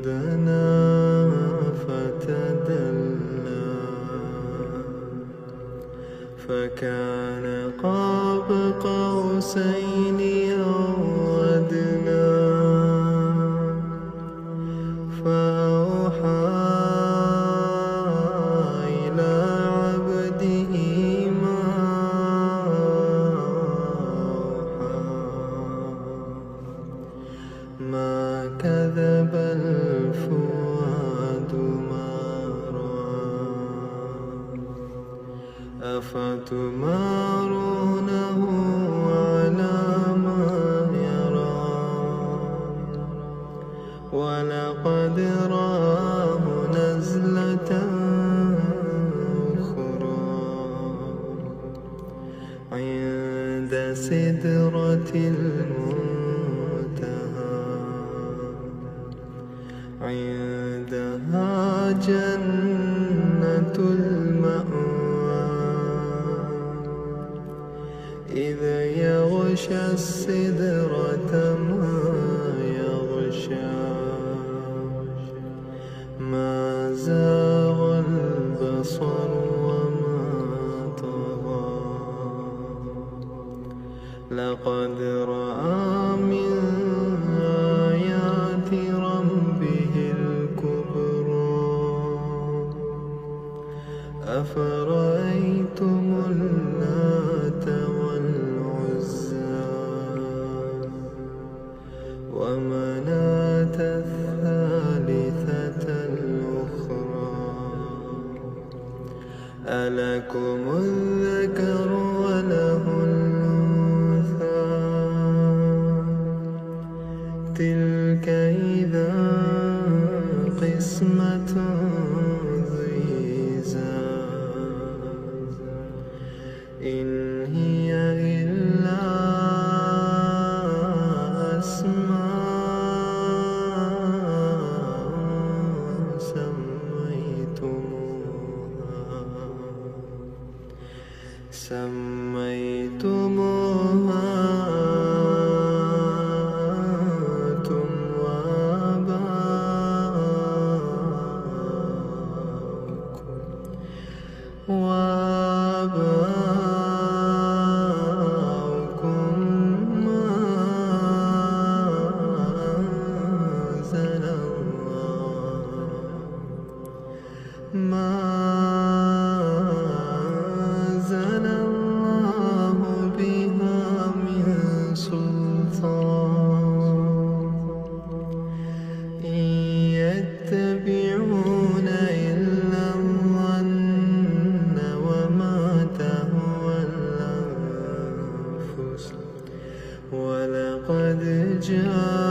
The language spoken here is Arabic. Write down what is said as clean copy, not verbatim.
دنا فتدلى فكان قاب قوسين أو أدنى فأوحى إلى عبده ما أوحى ما كذب الفؤاد ما رأى أفتمارونه على ما يرى ولقد رآه نزلة أخرى عند سدرة المنتهى عندها جنة المأوى إذ يغشى السدرة ما يغشى ما زاغ البصر وما طغى لقد رأى من آيات ربه الكبرى أفرأيتم اللات والعزى ومناة الثالثة الأخرى ألكم الذكر وله الأنثى تلك إذا قسمة ضيزى إن هي إلا أسماء سميتموها أنتم وآباؤكم ما أنزل الله بها من سلطان إن يتبعون إلا الظن وما تهوى الأنفس ولقد جاء